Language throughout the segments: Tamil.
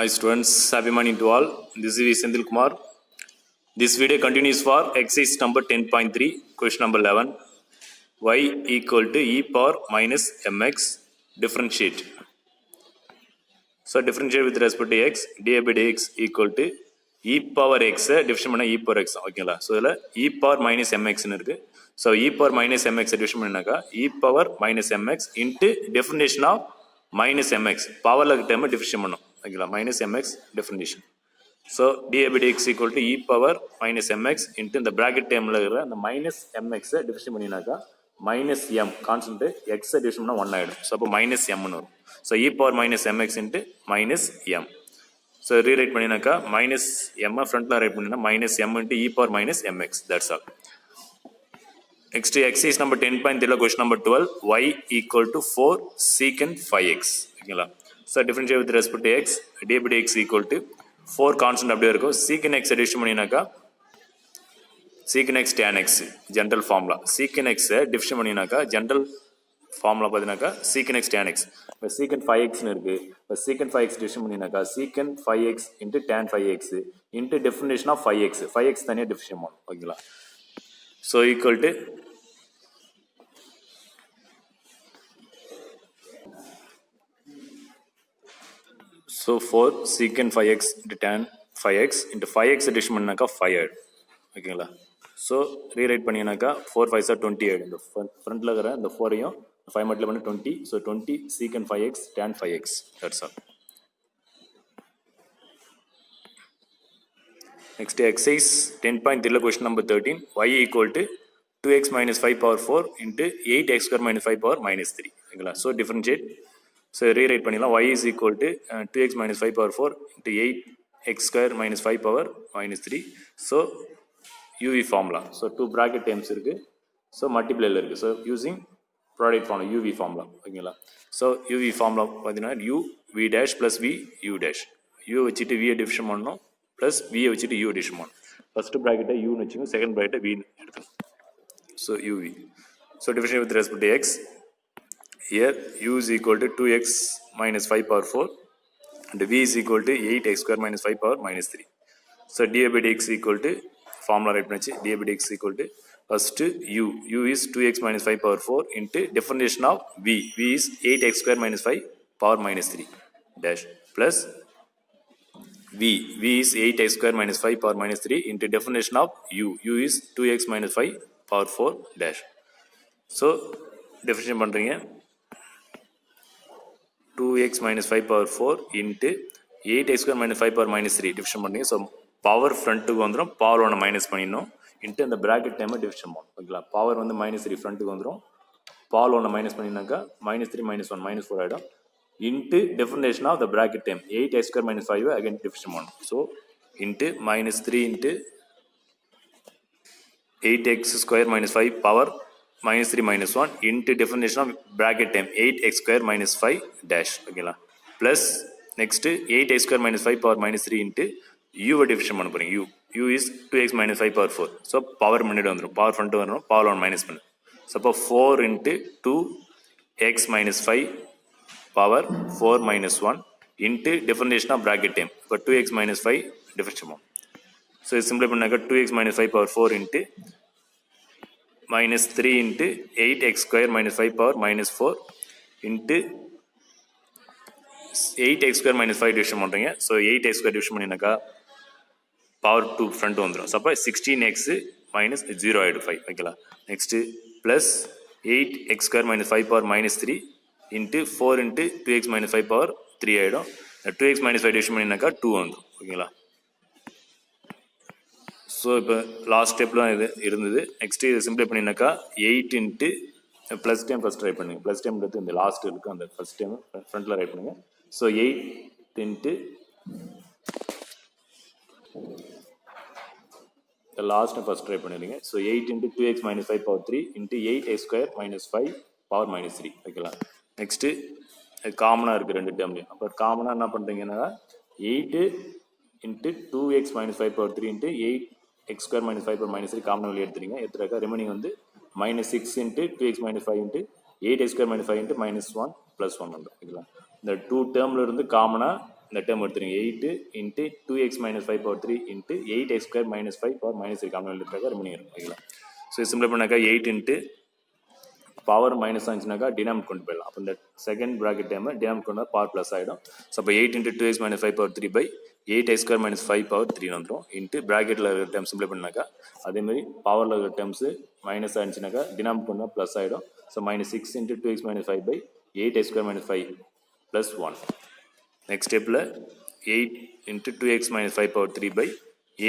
Hi students, happy morning to all. This is V. Senthil Kumar. This video continues for exercise number 10.3, question number 11. Y equal to e power minus mx, differentiate. So differentiate with respect to x, dA by dx equal to e power x, division பண்ண e power x. ஓகேங்களா? ஸோ இதில் e power minus mxன்னு இருக்கு. So e power minus mx division பண்ணாக்கா e power minus mx into definition of minus mx. பவரில் டைம் டிஃபிஷன் பண்ணும். ஓகேங்களா? minus mx definition. So dA by dx equal to e power minus mx into இந்த bracket termல இருக்கிற அந்த minus mx division பண்ணினாக்கா minus m constant x division பண்ணா 1 ஆயிடும். ஸோ அப்போ minus m ன்னு வரும். So e power minus mx into minus m. So rewrite பண்ணினாக்கா minus m ஃப்ரண்ட்ல ரைட் பண்ணினா minus m into e power minus mx. That's all. Next exercise number 10.3 question number 12. Y equal to 4 secant 5x. ஓகேங்களா? So differentiate with respect to x, dA by dx equal to 4 constant அப்படியே இருக்கும். secant x டிவிஷன் பண்ணினாக்கா secant x tan x general formula. secant x division பண்ணினாக்கா ஜென்ரல் ஃபார்முலா பார்த்தீங்கன்னாக்கா secant x tan x. இப்போ secant 5xன்னு இருக்கு. இப்போ secant 5x டிவிஷன் பண்ணினாக்கா secant 5x into tan 5x into definition of 5x. 5x தனியாக டிவிஷன் பண்ணும். ஓகேங்களா? So equal to so 4 secant 5x into tan 5x into 5x addition பண்ணாக்கா 5 ஆயிடும். ஓகேங்களா? ஸோ ரீரைட் பண்ணினாக்கா 4 5 20 ஆயிடும். இந்த ஃப்ரண்ட்ல இருக்கிற இந்த 4ஐயும் 5 மட்டும் பண்ணி 20. So 20 secant 5x tan 5x. That's all. Next exercise 10.3 question number 13. Y equal to 2x minus 5 power 4 into 8x square minus 5 power minus 3. ஓகேங்களா? So differentiate. ஸோ ரீரைட் பண்ணிடலாம். y is equal to 2x minus 5 power 4 into 8x square minus 5 power minus 3. So uv formula. So 2 bracket terms இருக்குது. ஸோ மல்டிப்ளைல இருக்குது. So using product formula uv formula. ஓகேங்களா? ஸோ uv ஃபார்முலா பார்த்தீங்கன்னா u v dash plus v u dash. u வச்சுட்டு v டிவிஷன் பண்ணணும் ப்ளஸ் v வச்சுட்டு u டிவிஷன் பண்ணணும். ஃபர்ஸ்ட் ப்ராக்கெட்டை யூன்னு வச்சுக்கோங்க, செகண்ட் ப்ராக்கெட்டை v எடுக்கணும். So uv. So division with respect to x. Here u is equal to 2x minus 5 power 4 and v is equal to 8x square minus 5 power minus 3. So dA by dx equal to formula right pannachi. dA by dx equal to first u is 2x minus 5 power 4 into definition of v is 8x square minus 5 power minus 3 dash plus v is 8x square minus 5 power minus 3 into definition of u is 2x minus 5 power 4 dash. So definition பண்றீங்க 2x minus 5 power 4 into 8x square minus 5 power minus 3 division பண்ணீங்க. ஸோ பவர் ஃப்ரண்ட்டுக்கு வந்துடும், பவர் ஒன்று மைனஸ் பண்ணிடணும் இன்ட்டு இந்த ப்ராக்கெட் டைமை டிவிஷன் பண்ணும். ஓகேங்களா? பவர் வந்து -3 ஃப்ரண்ட்டுக்கு வந்துடும், பவர் ஒன்று மைனஸ் பண்ணினாக்கா -3 -1 -4 ஆகிடும் into definition of the bracket time 8x square minus 5 again division பண்ணணும். So into -3 into 8x square minus 5 power -3 -1 into definition of bracket time 8x square minus 5 dash. ஓகேங்களா? Plus next 8x square minus 5 power minus 3 into u division பண்ண போறீங்க. u is 2x minus 5 power 4. So power முன்னாடி வந்துடும், பவர் ஃப்ரண்ட் வரணும், பவர் 1 மைனஸ் பண்ணு. ஸோ அப்போ 4 into 2x minus 5 power 4 minus 1 into definition of bracket time. இப்போ 2x minus 5 டிஃபரன்ஷியேட் பண்ணும். ஸோ இது சிம்பிளை பண்ணாக்கா 2x minus 5 power 4 into minus 3 into 8x square minus 5 power minus 4 into 8x square minus 5 division பண்ணுறீங்க. ஸோ 8x square டிவிஷன் பண்ணினாக்கா பவர் 2 ஃப்ரண்ட் வந்துடும். ஸோ அப்போ 16x minus 0 ஆகிடும் 5. ஓகேங்களா? Next plus 8x square minus 5 power minus 3 into 4 into 2x minus 5 power 3 ஆகிடும். 2x minus 5 டிவிஷன் பண்ணினாக்கா 2 வந்துடும். ஓகேங்களா? ஸோ இப்போ லாஸ்ட் ஸ்டெப்லாம் இது இருந்தது. நெக்ஸ்ட்டு இதை சிம்பிளை பண்ணினாக்கா 8 into plus time first right பண்ணுங்க. ப்ளஸ் டைம்ன்றது இந்த லாஸ்ட் இருக்குது, அந்த ஃபஸ்ட் டைம் ஃப்ரண்ட்டில் ரைட் பண்ணுங்க. So 8 into the last first try பண்ணிடுங்க. So 8 into 2x minus 5 power 3 into 8x square minus 5 power minus 3. ஓகேங்களா? நெக்ஸ்ட்டு காமனாக இருக்குது ரெண்டு டேர்ம்லையும். அப்போ காமனாக என்ன பண்ணுறீங்கன்னா 8 into 2x minus 5 power 3 into 8x square minus 5 power minus 3 காமனாக வெளியே எடுத்துருக்கா. ரிமைனிங் வந்து -6 into 2x minus 5 into 8x square minus 5 into -1 + 1 வந்துடும். ஓகேங்களா? இந்த 2 டேர்மில் இருந்து காமனாக இந்த டேர்ம் எடுத்துருங்க 8 into 2x minus 5 power 3 into 8x square minus 5 power minus 3 common எழுதுறதுக்காக ரொம்ப நேரம் ஓகேங்களா. ஸோ சிம்பிள் பண்ணாக்கா 8 இன்ட்டு பவர் மைனஸ் ஆச்சுனாக்கா டினாமிட் கொண்டு போயிடலாம். அப்போ இந்த செகண்ட் ப்ராக்கெட் டைம் டினாமிட் கொண்டு பவர் ப்ளஸ் ஆகிடும். ஸோ அப்போ 8 into 2x minus 5 power 3 by 8x square minus 5 power 3 வந்துடும். இன்ட்டு ப்ராக்கெட்டில் இருக்கிற டைம் சிம்பிள் பண்ணாக்கா அதேமாதிரி பவரில் இருக்கிற டைம்ஸு மைனஸ் ஆச்சுனாக்கா டினாமிட் கொண்டு ப்ளஸ் ஆகிடும். So minus 6 into 2x minus 5 by 8x square minus 5 plus 1. Next ஸ்டெப்பில் 8 into 2x minus 5 power 3 by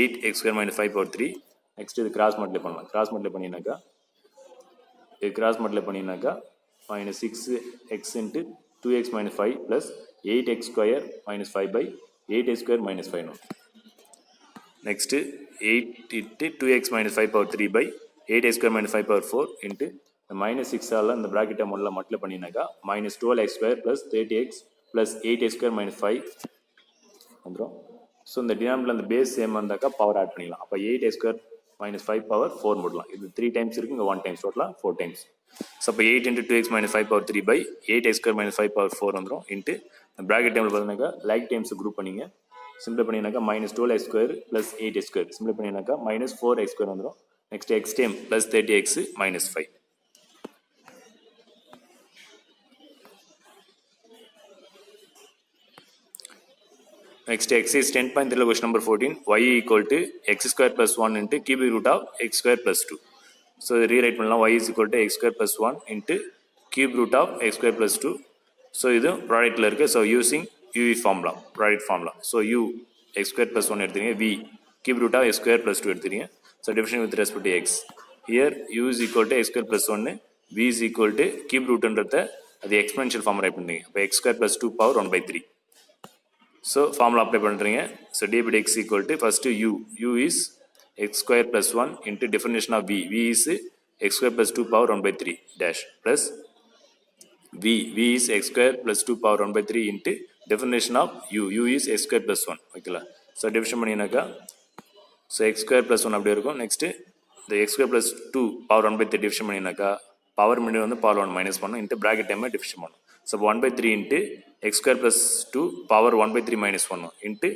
8x square minus 5 power 3. Next இது கிராஸ் மல்டிப்ளை பண்ணலாம். கிராஸ் மல்டிப்ளை பண்ணினாக்கா இது கிராஸ் மல்டிப்ளை பண்ணினாக்கா minus 6x into 2x minus 5 plus 8x square minus 5 by 8x square minus 5. Next 8 into 2x minus 5 power 3 by 8x square minus 5 power 4 into இந்த மைனஸ் 6ஆல் இந்த ப்ராக்கெட்டை முதல்ல மல்டிப்ளை பண்ணினாக்கா minus 12x square plus 30x plus 8x square minus 5 வந்துடும். ஸோ இந்த டினாமிட்டில் அந்த பேஸ் சேம் வந்தாக்கா பவர் ஆட் பண்ணிக்கலாம். அப்போ 8x ஸ்கொயர் மைனஸ் 5 பவர் 4 போடலாம். இது 3 டைம்ஸ் இருக்குது, இங்கே 1 டைம்ஸ் டோட்டலாக 4 டைம்ஸ். ஸோ அப்போ 8 into 2x minus 5 power 3 by 8x square minus 5 power 4 வந்துடும். இன்ட்டு ப்ராக்கெட் டைமில் பார்த்தீங்கன்னாக்கா லைக் டைம்ஸ் குரூப் பண்ணிங்க சிம்பிள் பண்ணினாக்கா minus 12x square plus 8x square simple பண்ணினாக்கா மைனஸ் 4x ஸ்கொயர் வந்துடும். Next X time plus 30x minus 5. Next exercise 10.3 question number 14 y equal to x square plus 1 into cubic root of x square plus 2. So rewrite பண்ணலாம் y is equal to x square plus 1 into cube root of x square plus 2. So இது ப்ராடக்ட்ல இருக்கு. So using u formula product formula. So u x square plus 1 எடுத்துறீங்க, v cube root of x square plus 2 எடுத்துறீங்க. So division with respect to x. Here u is equal to x square plus 1, v is equal to cube root ன்றத அது exponential form ரைட் பண்ணுறீங்க. அப்போ x square plus 2 power 1 by 3. So formula apply பண்ணுறீங்க. So d by dx equal to first u is x square plus 1 into definition of v is x square plus 2 power 1 by 3 dash plus v is x square plus 2 power 1 by 3 into definition of u is x square plus 1 ஓகேங்களா. ஸோ டிவிஷன் பண்ணினாக்கா ஸோ x square plus 1 அப்படி இருக்கும். நெக்ஸ்ட்டு இந்த x square plus 2 power 1 by 3 டிவிஷன் பண்ணினாக்கா பவர் மினி வந்து பவர் 1 மைனஸ் பண்ணும் இன்ட்டு ப்ராக்கெட் டைம் டிவிஷன் பண்ணும். So 1 by 3 into x square plus 2 power 1 by 3 minus 1 into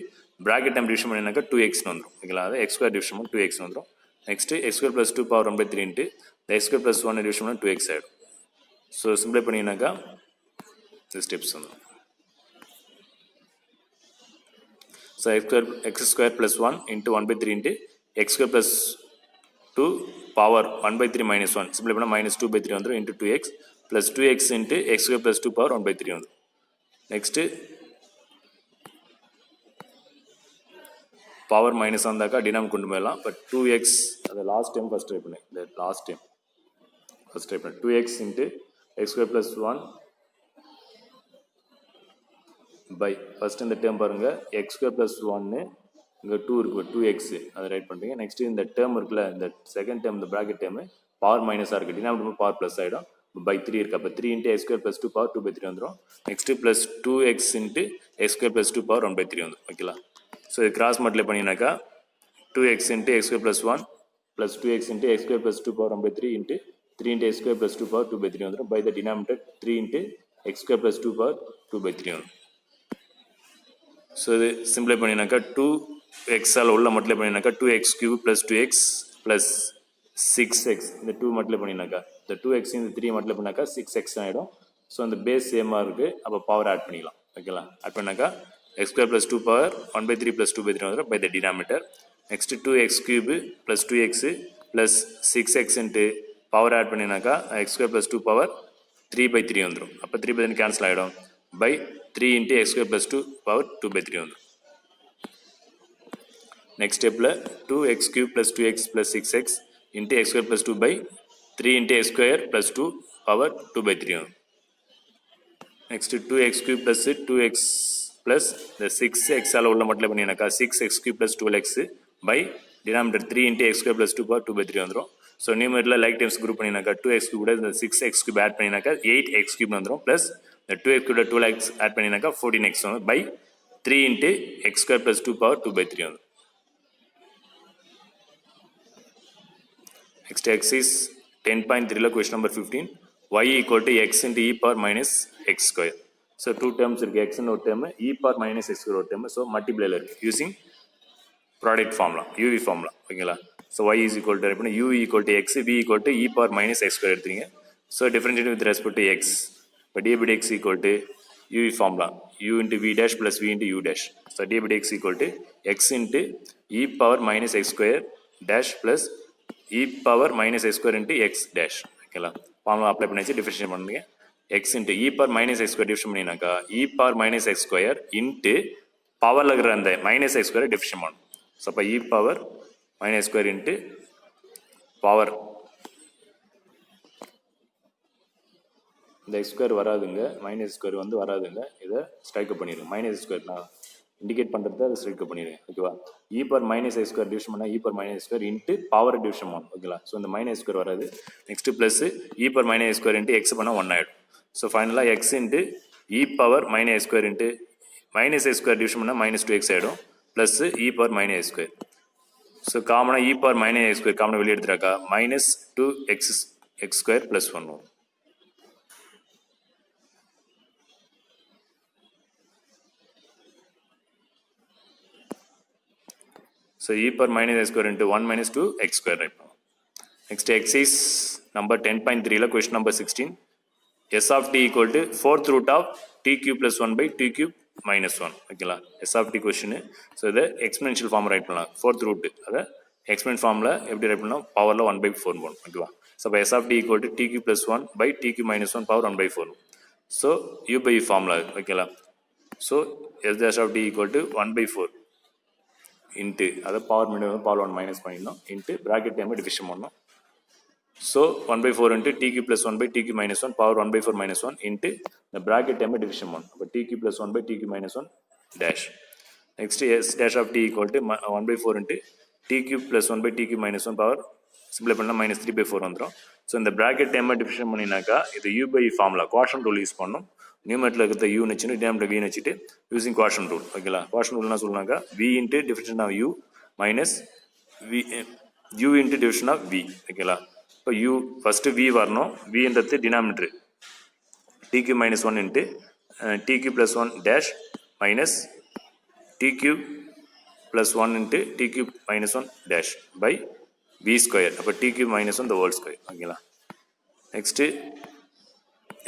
bracket time division பண்ணினாக்கா 2x வந்துடும் ஓகேங்களா. அது x square டிவிஷன் பண்ணி 2x வந்துடும். Next x square plus 2 power 1 by 3 into x square plus 1 division பண்ணி 2x ஆகிடும். ஸோ சிம்பிளை பண்ணினாக்கா இந்த ஸ்டெப்ஸ் வந்துடும். So x square plus 1 into 1 by 3 into x square plus 2 power 1 by 3 minus 1 சிம்பிளை பண்ணால் minus 2 by 3 வந்துடும் into 2x plus 2x into x square plus 2 power 1 by 3 வந்துடும். நெக்ஸ்ட்டு பவர் மைனஸ் வந்தாக்கா டினாம் கொண்டு போயிடலாம். பட் 2x அது லாஸ்ட் டைம் ஃபஸ்ட் ட்ரை பண்ணேன். இந்த லாஸ்ட் டைம் ஃபஸ்ட் ட்ரை பண்ணேன் 2x into x square plus 1 by first இந்த டேர்ம் பாருங்கள் எக்ஸ் ஸ்கொயர் ப்ளஸ் 1 இங்கே 2 இருக்குது 2x அதை ரைட் பண்ணுறீங்க. நெக்ஸ்ட்டு இந்த டேர்ம் இருக்குல்ல இந்த செகண்ட் டேர்ம் இந்த ப்ராக்கெட் டேர்மு பவர் மைனஸாக இருக்குது டினாமினேட்டர் பவர் ப்ளஸ் ஆகிடும் by 3 இருக்கு. அப்போ 3 into x square plus 2 power 2 by 3 வந்துடும். Next plus 2x into x square plus 2 power 1 by 3 வந்துடும் ஓகேங்களா. ஸோ இது கிராஸ் மல்டிப்ளை பண்ணினாக்கா 2x into x square plus 1 plus 2x into x square plus 2 power 1 by 3 into 3 into x square plus 2 power 2 by 3 வந்துடும். by the denominator 3 into x square plus 2 power 2 by 3 வந்துடும். ஸோ இது சிம்பிளை பண்ணினாக்கா 2x உள்ள மல்டிப்ளை பண்ணினாக்கா 2x cube plus 2x plus 6x இந்த 2 மல்டிப்ளை பண்ணினாக்கா இந்த 2x இந்த 3 மல்டிப்ளை பண்ணாக்கா 6x ஆகிடும். ஸோ அந்த பேஸ் சேமாக இருக்குது. அப்போ பவர் ஆட் பண்ணிக்கலாம் ஓகேங்களா. ஆட் பண்ணாக்கா x square plus 2 power 1 by 3 plus 2 by 3 வந்துடும் by the denominator. Next 2x cube plus 2x plus 6x into power add பண்ணினாக்கா x square plus 2 power 3 by 3 வந்துடும். அப்போ 3 by 3 கேன்சல் ஆகிடும் by 3 into x square plus 2 power 2 by 3 வந்துடும். நெக்ஸ்ட் ஸ்டெப்பில் 2x cube plus 2x plus 6x into x square plus 2 by 3 into x square plus 2 power 2 by 3 வந்துடும். Next 2x cube plus 2x plus the 6x உள்ள multiply பண்ணினாக்கா 6x cube plus 12x by denominator 3 into x square plus 2 power 2 by 3 வந்துடும். ஸோ நியூமரேட்டரில் லைக் டைம்ஸ் குரூப் பண்ணினாக்கா 2x கூட இந்த 6x cube ஆட் பண்ணினாக்கா 8x cube வந்துடும் ப்ளஸ் இந்த 2x கூட 12x ஆட் பண்ணினாக்கா 14x வந்துடும் by 3 into x square plus 2 power 2 by 3 வந்துடும். Next exercise 10.3 question number 15 y equal to x into e power minus x square. So two terms இருக்குது, எக்ஸ்னு ஒரு term, e power minus x ஒரு டேர்மு. ஸோ மல்டிப்ளைல இருக்குது யூசிங் ப்ராடக்ட் ஃபார்ம்லாம், யூவி ஃபார்ம்லாம். ஓகேங்களா? So y is equal to எப்படின்னா u equal to x, v equal to e power minus x square எடுத்துறீங்க. So differentiate with respect to x. இப்போ d by x equal to u v ஃபார்ம்லாம், u into v dash plus v into u dash. So d by dx equal to x into e power minus x square dash plus e power minus x square into x dash. ஓகேங்களா? ஃபார்முலா அப்ளை பண்ணிச்சு, டிஃபரன்ஷியேட் பண்ணுங்க. x into e power minus x square differentiate பண்ணினாக்கா e power minus x square into பவரில் இருக்கிற அந்த மைனஸ் எக்ஸ் ஸ்கொயரை டிஃபரன்ஷியேட் பண்ணணும். ஸோ அப்போ e power minus x square into power, இந்த எக்ஸ் ஸ்கொயர் வராதுங்க, மைனஸ் ஸ்கொயர் வந்து வராதுங்க, இதை ஸ்ட்ரைக்கப் பண்ணிடுங்க. மைனஸ் ஸ்கொயர் நான் இண்டிகேட் பண்ணுறது அதை ஸ்ட்ரைக்கப் பண்ணிடுங்க. ஓகேவா? E power minus x square division பண்ணால் e power minus square into power division பண்ணணும். ஓகேங்களா? ஸோ இந்த மைனஸ் ஸ்கொயர் வராது. Next plus e power minus square into x பண்ணால் 1 ஆகிடும். ஸோ ஃபைனலாக x into e power minus square into minus x square division பண்ணால் மைனஸ் 2x ஆகிடும், plus e power minus square. So காமனாக e power minus x square காமனாக வெளியே எடுத்துட்டாக்கா மைனஸ் 2x ஸ்கொயர் ப்ளஸ் 1 வரும். So e power minus x square into 1 minus 2 x square right now. Next exercise number 10.3 la question number 16. S of t equal to 4th root of t cube plus 1 by t cube minus 1. Okay la. S of t question. So the exponential form right now. 4th root. Ada exponent formula எப்படி write பண்ணா power la 1 by 4 போடும். ஓகேவா? So by S of t equal to t cube plus 1 by t cube minus 1 power 1 by 4. So u by formula. Okay la. So S dash of t equal to 1 by 4. Into அதை பவர் மீடியம் பவர் 1 மைனஸ் பண்ணிடணும், இன்ட்டு ப்ராக்கெட் டைம் டிவிஷன் பண்ணணும். So 1/4 into t cube plus 1 by t cube minus 1 power 1/4 minus 1 into இந்த ப்ராக்கெட் டைம் டிவிஷன் பண்ணணும். அப்போ t cube plus 1 by t cube minus 1 dash. Next s dash of t equal to 1/4 into t cube plus 1 by t cube minus 1 power சிம்பிளை பண்ணால் மைனஸ் 3/4 வந்துடும். ஸோ இந்த ப்ராக்கெட் டைமை டிவிஷன் பண்ணினாக்கா இது u by formula quadrant rule use பண்ணணும். நியூமெட்டில் இருக்கிற யூ வச்சுட்டு டினாமினேட்டர் வின்னு வச்சுட்டு யூசிங் குவாட்ரண்ட் ரூல். ஓகேங்களா? குவாட்ரண்ட் ரூல் என்ன சொல்லுனாக்கா v into division of u minus v u into division of v. ஓகேங்களா? இப்போ யூ ஃபஸ்ட்டு வி வரணும், வின்றது denominator t cube minus 1 into t cube plus 1 dash minus t cube plus 1 into t cube minus 1 dash by v square. அப்போ t cube minus 1 the whole square. ஓகேங்களா? நெக்ஸ்ட்டு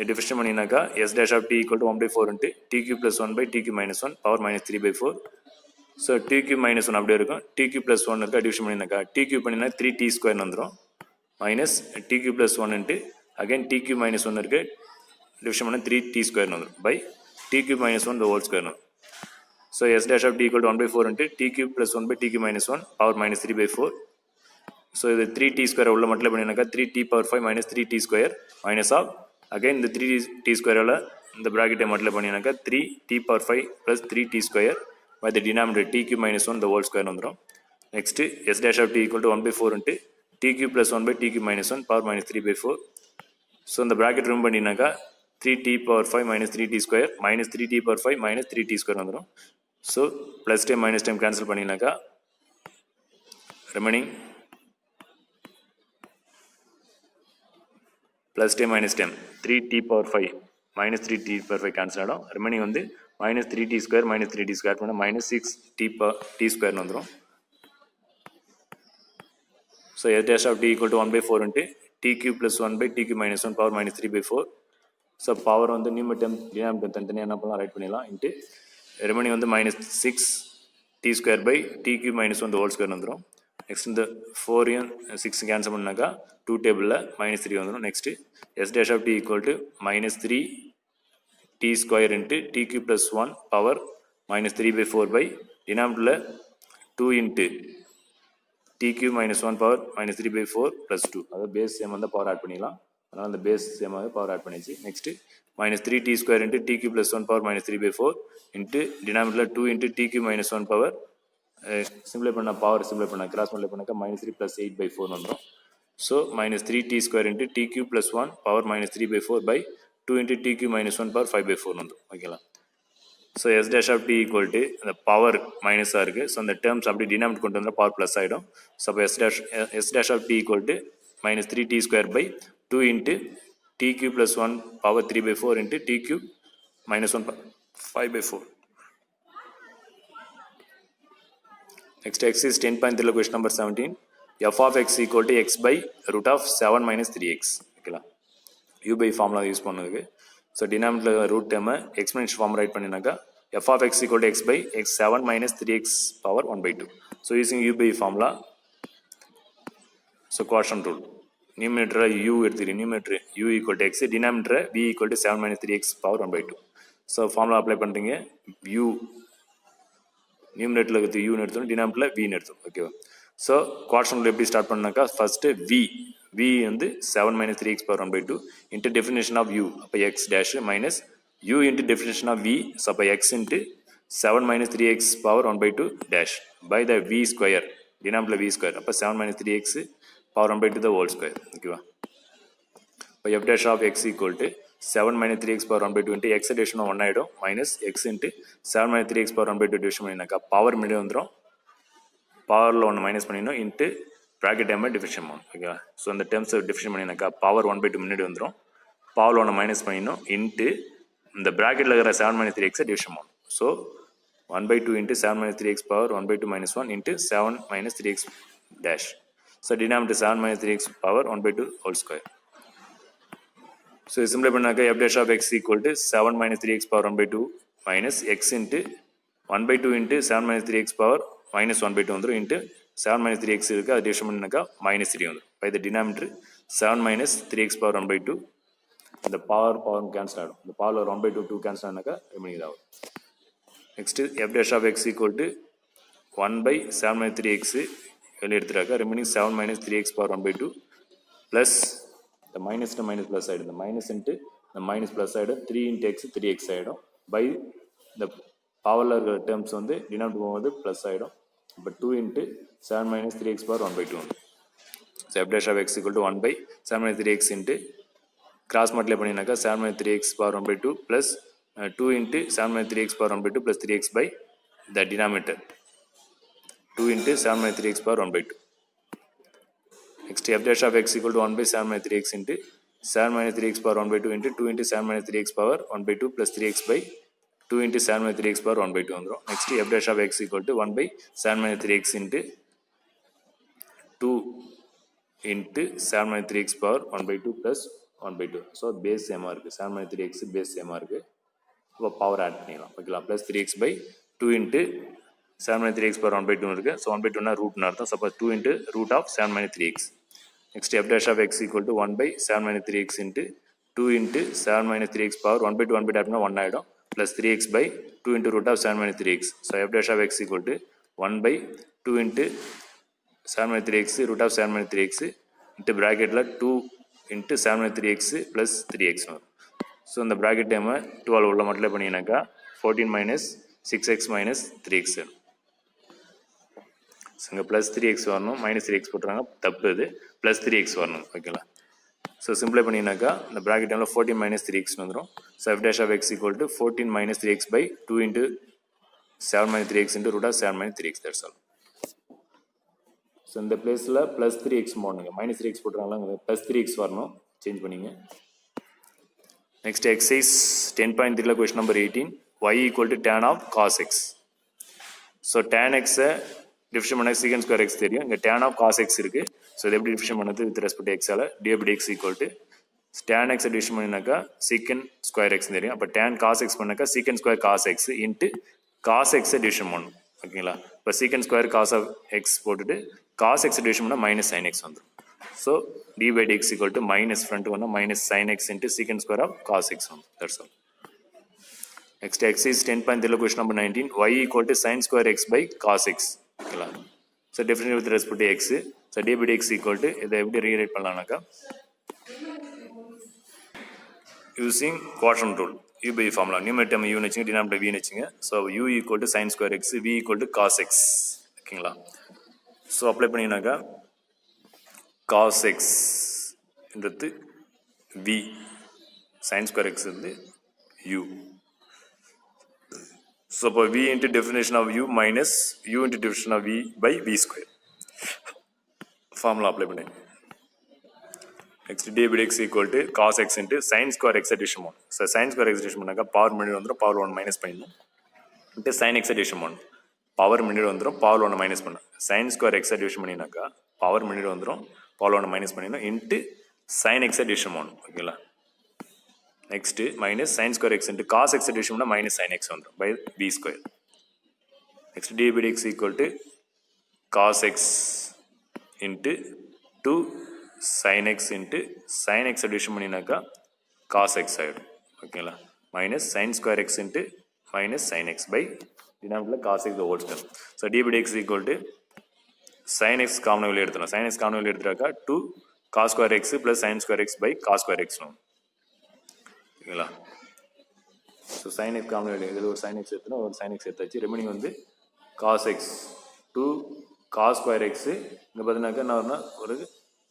டிவிஷன் பண்ணினாக்கா s dash of t equal to 1/4 into t cube plus 1 by t cube minus 1 power minus 3/4. So t cube minus 1 அப்படியே இருக்கும், டிக்யூ ப்ளஸ் 1 இருக்கா டிவிஷன் பண்ணினாக்கா டிக்யூ பண்ணினா 3t ஸ்கொயர்னு வந்துடும், minus t cube plus 1 into again t cube minus 1 இருக்கு டிவிஷன் பண்ணால் 3t ஸ்கொயர்னு வந்துடும் by t cube minus 1 the whole ஸ்கொயர்னு. So s dash of t equal to 1/4 into t cube plus 1 by t cube minus 1 power minus 3/4. So இது 3t ஸ்கொயர் உள்ள மல்டிப்ளை பண்ணினாக்கா 3t power 5 minus 3t square minus of again இந்த 3t ஸ்கொயரால் இந்த ப்ராக்கெட்டை மல்டிப்ளை பண்ணினாக்கா 3t power 5 plus 3t square by the denominator t cube minus 1 the whole square வந்துடும். Next s dash of t equal to 1/4 into t cube plus 1 by t cube minus 1 power minus 3/4. So இந்த ப்ராக்கெட் ரிமூவ் பண்ணினாக்கா 3t power 5 minus 3t square minus 3t power 5 minus 3t square வந்துடும். So plus time minus time cancel பண்ணினாக்கா remaining plus time minus time 3t power 5 minus 3t power 5 cancel ஆகிடும். ரிமைனிங் வந்து minus 3t square minus 3t square பண்ணால் மைனஸ் 6t ஸ்கொயர்னு வந்துடும். So s dash of t equal to 1/4 into t cube plus 1 by t cube minus 1 power minus 3/4. So power வந்து நியூமேட்டர் டினாமினேட்டர் தனித்தனியாக என்ன பண்ணலாம் ரைட் பண்ணிடலாம், இன்ட்டு ரிமைனிங் வந்து minus 6t square by t cube minus 1 whole square வந்துடும். நெக்ஸ்ட் இந்த 4 6 கேன்சல் பண்ணாக்கா 2 டேபிளில் மைனஸ் 3 வந்துடும். Next s dash of t equal to minus 3t square into t cube plus 1 power minus 3/4 by டினாமினேட்டரில் 2 into t cube minus 1 power minus 3/4 plus 2. அதாவது பேஸ் சேம் வந்து பவர் ஆட் பண்ணிடலாம், அதனால் அந்த பேஸ் சேமாக பவர் ஆட் பண்ணிச்சு. Next minus 3t square into t cube plus 1 power minus 3/4 into டினாமினேட்டரில் 2 இன்ட்டு டிக்யூ மைனஸ் 1 பவர் சிம்பிளை பண்ணால் பவர் சிம்பிளை பண்ணால் கிராஸ் மல்டிப்ளை பண்ணாக்கா மைனஸ் 3 ப்ளஸ் 8/4 வந்துடும். So minus 3t square into t cube plus 1 power minus 3/4 by 2 into t cube minus 1 power 5/4 வந்துடும். ஓகேங்களா? So s dash of t equal to அந்த பவர் மைனஸாக இருக்குது. ஸோ அந்த டேர்ம்ஸ் அப்படி டினாமினேட் கொண்டு வந்தால் பவர் ப்ளஸ் ஆகிடும். ஸோ அப்போ s dash of t equal to minus 3t square by 2 into t cube plus 1 power 3/4 into டிக்யூ minus 1 5 by 4. Next exercise 10.3 question number 17. F of x equal to x by root of 7 minus 3x. Okay, u by formula use பண்ணுங்க. So denominator root term exponential form write பண்ணினாக்கா f of x equal to x by x 7 minus 3x power 1 by 2. So using u by formula, so quotient rule. Numerator u எடுத்துக்கிறேன், numerator u equal to x, denominator v equal to 7 minus 3x power 1 by 2. So formula apply பண்ணுறீங்க, u numerator இருக்கிறது u எடுத்தோம், denominator v எடுத்தோம். ஓகேவா? ஸோ quotient rule எப்படி ஸ்டார்ட் பண்ணாக்கா ஃபர்ஸ்ட் v வந்து 7 minus 3x power 1 by 2 into definition of u, அப்போ x dash minus u into definition of v, so அப்போ x into 7 minus 3x power 1 by 2 dash by the v square, denominator v square, அப்போ 7 minus 3x power 1 by 2 the whole square. ஓகேவா? இப்போ f dash of x equal to 7 minus 3x power 1 by 2 into x addition 1 ஆகிடும் minus x into 7 minus 3x power 1 by 2 division பண்ணினாக்கா பவர் முன்னாடி வந்துடும், பவரில் ஒன்று மைனஸ் பண்ணிடணும் இன்ட்டு ப்ராக்கெட் டைம் டிஃபிஷன் பண்ணணும். ஓகேவா? ஸோ அந்த டேர்ம்ஸ் டிஃபிஷன் பண்ணினாக்கா பவர் 1 by 2 முன்னாடி வந்துடும், பவர் ஒன்று மைனஸ் பண்ணிடணும் இன்ட்டு இந்த ப்ராக்கெட்டில் இருக்கிற 7 minus 3x டிவிஷன் பண்ணணும். So 1 by 2 into 7 minus 3x power 1 by 2 minus 1 into 7 minus 3x dash. So denominator 7 minus 3x power 1 by 2 whole square. So simplify பண்ணாக்கா f dash of x equal to 7 minus 3x power 1 by 2 minus x into 1 by 2 into 7 minus 3x power minus 1 by 2 வந்துடும் into 7 minus 3x இருக்குது, அது டிவிஷன் பண்ணினாக்கா minus 3 வந்துடும். by the denominator 7 minus 3x power 1 by 2, இந்த பவர் கேன்சல் ஆகிடும், இந்த பவர் 1 by 2 கேன்சல் ஆனாக்கா ரிமைனிங் ஆகும். Next f dash of x equal to 1 by 7 minus 3x வெளியே எடுத்துட்டாக்கா remaining 7 minus 3x power 1 by 2 plus இந்த மைனஸ் மைனஸ் ப்ளஸ் ஆகிடும், இந்த மைனஸ் இன்ட்டு இந்த மைனஸ் ப்ளஸ் ஆகிடும், 3 into x 3x ஆகிடும் பை இந்த பவரில் இருக்கிற டேர்ம்ஸ் வந்து டினாமினேட்டர் போகும்போது ப்ளஸ் ஆகிடும். இப்போ 2 into 7 minus 3x power 1 by 2 வந்து so f dash of x equal to 1 by 7 minus 3x into cross multiply பண்ணினாக்கா 7 minus 3x power 1 by 2 plus 2 into 7 minus 3x power 1 by 2 plus 3x by the denominator 2 into 7 minus 3x power 1 by 2. Next f dash of x equal to 1 by 7 minus 3x into 7 minus 3x power 1 by 2 into 2 into 7 minus 3x power 1 by 2 plus 3x by 2 into 7 minus 3x power 1 by 2 வந்துடும். Next f dash of x equal to 1 by 7 minus 3x into 2 into 7 minus 3x power 1 by 2 plus 1 by 2. So base சேமாக இருக்குது, 7 minus 3x பேஸ் சேமாக இருக்குது, இப்போ பவர் ஆட் பண்ணிடலாம். ஓகேங்களா? Plus 3x by 2 into 7 minus 3x power 1 by 2 இருக்குது. ஸோ 1 by 2 ரூட்னு அர்த்தம், suppose 2 into root of 7 minus 3x. Next f dash of x equal to 1 by 7 minus 3x into 2 into 7 minus 3x power 1 by 2 1 by 2 1 ஆகிடும் plus 3x by 2 into root of 7 minus 3x. So f dash of x equal to 1 by 2 into 7 minus 3x root of 7 minus 3x into bracketல 2 into 7 minus 3x plus 3x வரும். ஸோ இந்த ப்ராக்கெட் டைமை 12 உள்ள multiply பண்ணினாக்கா 14 minus 6x minus 3x வரும். ஸோ இங்கே ப்ளஸ் 3x வரணும், மைனஸ் 3x போட்டுறாங்க, தப்பு இது, ப்ளஸ் 3x வரணும். ஓகேங்களா? ஸோ சிம்பிளை பண்ணினாக்கா இந்த ப்ராக்கெட் டைமில் 14 minus 3x வந்துடும். So f dash of x equal to 14 minus 3x by 2 into 7 minus 3x into root of 7 minus 3x. That's all. So இந்த பிளேஸில் ப்ளஸ் 3x போடணுங்க, மைனஸ் 3x போட்டுறாங்களா, ப்ளஸ் 3x வரணும், சேஞ்ச் பண்ணிங்க. Next exercise 10.3 question number 18, y equal to tan of cos x. So tan x division பண்ண சீக்கன் ஸ்கொயர் எக்ஸ் தெரியும், இங்கே tan of cos x இருக்குது. ஸோ இது எப்படி டிவிஷன் பண்ணது வித் ரெஸ்பெக்ட் எக்ஸால் dy by dx equal to tan x division பண்ணினாக்கா சீக்கன் ஸ்கொயர் எக்ஸ் தெரியும், அப்போ tan cos x பண்ணாக்கா secant square cos x into cos x division பண்ணணும். ஓகேங்களா? இப்போ secant square cos of x போட்டுட்டு cos x டிவிஷன் பண்ணால் மைனஸ் sin x வந்துடும். So dy by dx equal to minus front வந்தால் minus sin x into secant square of cos x வந்துடும். That's all. Next exercise 10.3 question number 19, y equal to sin square x by cos x. ஓகேங்களா? So difference with respect to x. So dy by dx equal to இதை எப்படி ரீரைட் பண்ணலாம்னாக்கா using quadrant rule, u by formula, numerator u வச்சுங்க, டினாமினேட்டர் v வச்சுங்க. So u equal to sin square x, v equal to cos x. ஓகேங்களா? ஸோ அப்ளை பண்ணினாக்கா cos x என்றது v, sin square x வந்து u. So for v into definition of u minus u into definition of v by v square. Formula apply பண்ணேன். Next d by x equal to cos x into sine square x addition one. So sine square x addition பண்ணாக்கா பவர் முன்னாடி வந்துடும், பவர் ஒன் மைனஸ் பண்ணிடணும் into sine x addition one. Power முன்னாடி வந்துடும், பவர் ஒன்று மைனஸ் பண்ணணும். சைன் ஸ்கொயர் எக்ஸ் அடிஷன் பண்ணினாக்கா பவர் முன்னாடி வந்துடும், பவர் ஒன்று மைனஸ் பண்ணிடணும் into sine x addition one. ஓகேங்களா. Next minus sine square x into cos x addition பண்ணால் மைனஸ் சைன் எக்ஸ் வந்துடும் by b square. Next d by x equal to cos x into 2 sin x into sin x addition பண்ணினாக்கா cos x ஆகிடும். ஓகேங்களா. Minus sine square x into minus sine x by டினாமினேட்டரில் cos x whole square. So d by x equal to sine x common வெளியே எடுத்துடும். சைன் எக்ஸ் காமன் வெளியே எடுத்துட்டாக்கா 2 cos square x plus sine square x by cos square X. ஓகேங்களா. ஸோ சைன் எக்ஸ் காமன் வெளியே இதில் ஒரு சைன் எக்ஸ் எடுத்துனா ஒரு சைன் எக்ஸ் எடுத்தாச்சு. ரிமைனிங் வந்து cos x 2 cos square x இங்கே பார்த்தீங்கன்னாக்கா என்ன வரும்னா ஒரு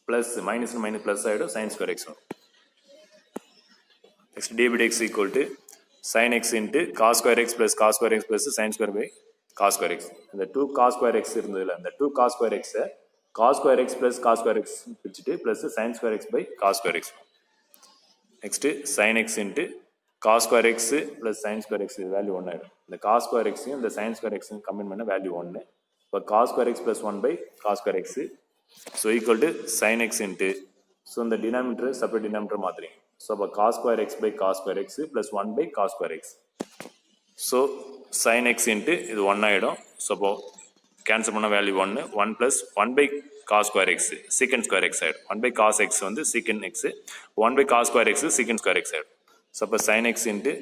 ப்ளஸ் மைனஸ் மைனஸ் ப்ளஸ் ஆகிடும், சைன் ஸ்கொயர் எக்ஸ் வரும். Next d by x equal to sine x into cos square x plus cos square x plus sine square by cos square x. இந்த 2 காஸ் ஸ்கொயர் எக்ஸ் இருந்ததில்ல, அந்த 2 காஸ் ஸ்கொயர் எக்ஸை cos square x plus cos square x பிடிச்சிட்டு plus sine square x by cos square x. Next sine x into cos square x plus sine square x value 1 ஆகிடும். இந்த காஸ் ஸ்கொயர் எக்ஸையும் இந்த சைன் ஸ்கொயர் எக்ஸையும் கம்பைன் பண்ண வேல்யூ 1. இப்போ cos square x plus 1 by cos square x. So equal to sine x into so இந்த டினாமினேட்டர் செப்பரேட் டினாமினேட்டர் மாற்றுறீங்க. ஸோ அப்போ cos square x by cos square x plus 1 by cos square x. So sine x into இது 1 ஆகிடும். ஸோ அப்போ கேன்சல் பண்ண value 1 1 plus 1 by cos square x secant square x ஆகிடும். 1 பை காஸ் எக்ஸ் வந்து secant x, 1 by cos square x secant square x ஆகிடும். ஸோ அப்போ sine x into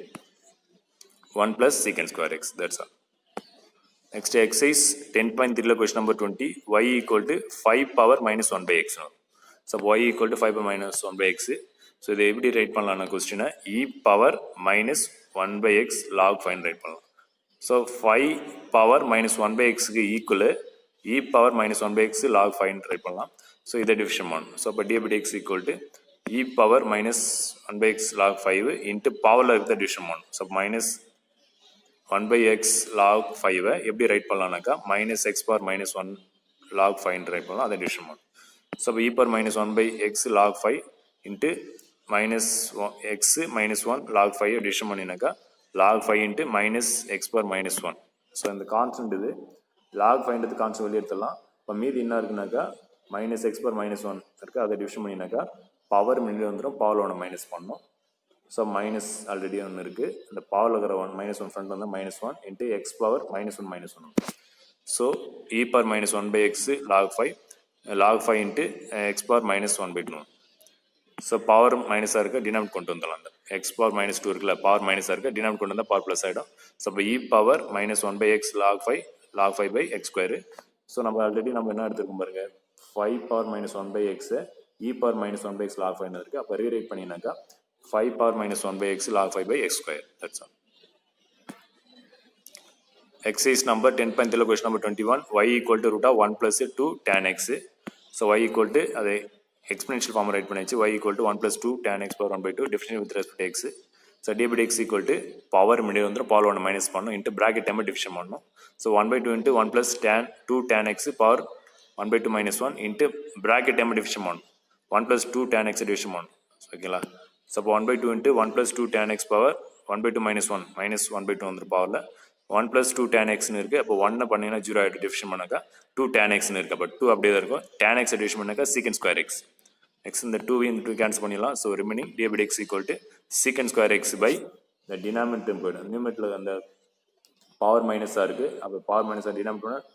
1 plus secant square x. That's all. Next exercise 10.3 question number 20, y equal to 5 power minus 1 by x. So y equal to 5 power minus 1 by x. So இதை எப்படி ரைட் பண்ணலாம்னா கொஸ்டினை e power minus 1 by x log 5 write பண்ணலாம். ஸோ 5 power minus 1 by xக்கு equal e power minus 1 by x log 5 write பண்ணலாம். ஸோ இதை டிவிஷன் பண்ணணும். ஸோ அப்போ d by dx equal to e power minus 1 by x log 5 into பவரில் இருக்கிற டிவிஷன் பண்ணணும். So minus 1 by x log 5 எப்படி ரைட் பண்ணலாம்னாக்கா minus x power minus 1 log 5 write பண்ணலாம், அதை டிவிஷன் பண்ணணும். ஸோ இப்போ e power minus 1 by x log 5 into minus x minus 1 log 5 division பண்ணினாக்கா log 5 into minus x power minus 1. So இந்த கான்ஸ்டன்ட் இது log 5 கான்ஸ்டன்ட் வெளியே எடுத்துடலாம். இப்போ மீதி என்ன இருக்குனாக்கா மைனஸ் எக்ஸ் பவர் மைனஸ் 1 இருக்குது, அதை டிவிஷன் பண்ணினாக்கா பவர் முன்னாடி வந்துடும், பவர் 1 மைனஸ் பண்ணணும். ஸோ மைனஸ் ஆல்ரெடி ஒன்று இருக்குது, அந்த பவரில் இருக்கிற மைனஸ் 1 ஃப்ரண்ட் வந்து minus 1 into x power minus 1 minus 1. So e power minus 1 by x log 5 into x power minus 1 by 2. So power மைனஸாக இருக்க டினாமினேட் கொண்டு வந்துடலாம். அந்த எக்ஸ் பவர் மைனஸ் 2 இருக்குல்ல, பவர் மைனஸாக இருக்க டினாமினேட் கொண்டு வந்தால் பவர் ப்ளஸ் ஆகிடும். ஸோ இப்போ e power minus 1 by x log 5 by x square. So நம்ம ஆல்ரெடி நம்ம என்ன எடுத்துருக்கோம் பாருங்க, 5 power minus 1 by x e power minus 1 by x log 5 இருக்குது. அப்போ ரீரைட் பண்ணினாக்கா 5 power minus 1 by x log 5 by x square. That's all. Exercise number 10.3 question number 21, y equal to root of 1 plus 2 tan x. So y equal to அதே exponential form write பண்ணிச்சு, y equal to 1 plus 2 tan x power 1 by 2 differential with respect to x. So d by dx equal to power middle வந்து power 1 minus பண்ணணும் into bracket time division பண்ணணும். So 1 by 2 into 1 plus 2 tan x power 1 by 2 minus 1 into bracket time division பண்ணணும். 1 plus 2 tan x division பண்ணணும். ஓகேங்களா. ஸோ அப்போ 1 by 2 into 1 plus 2 tan x power 1 by 2 minus 1 minus 1 by 2 வந்துடும் பவரில் 1 plus 2 tan xன்னு இருக்குது. அப்போ 1 பண்ணிங்கன்னா 0 ஆகிட்டு டிவிஷன் பண்ணாக்கா 2 tan xன்னு இருக்குது. அப்போ 2 அப்படியே தான் இருக்கும். tan x டிவிஷன் பண்ணாக்கா சீக்கன் ஸ்கொயர் எக்ஸ். நெக்ஸ்ட் இந்த 2 இந்த 2 கேன்சல் பண்ணிடலாம். So remaining d by dx equal to secant square x by இந்த டினாமினேட்டர் போய்டும். நியூமரேட்டரில் அந்த பவர் மைனஸாக இருக்குது. அப்போ பவர் மைனஸாக டினாமினேட்டர்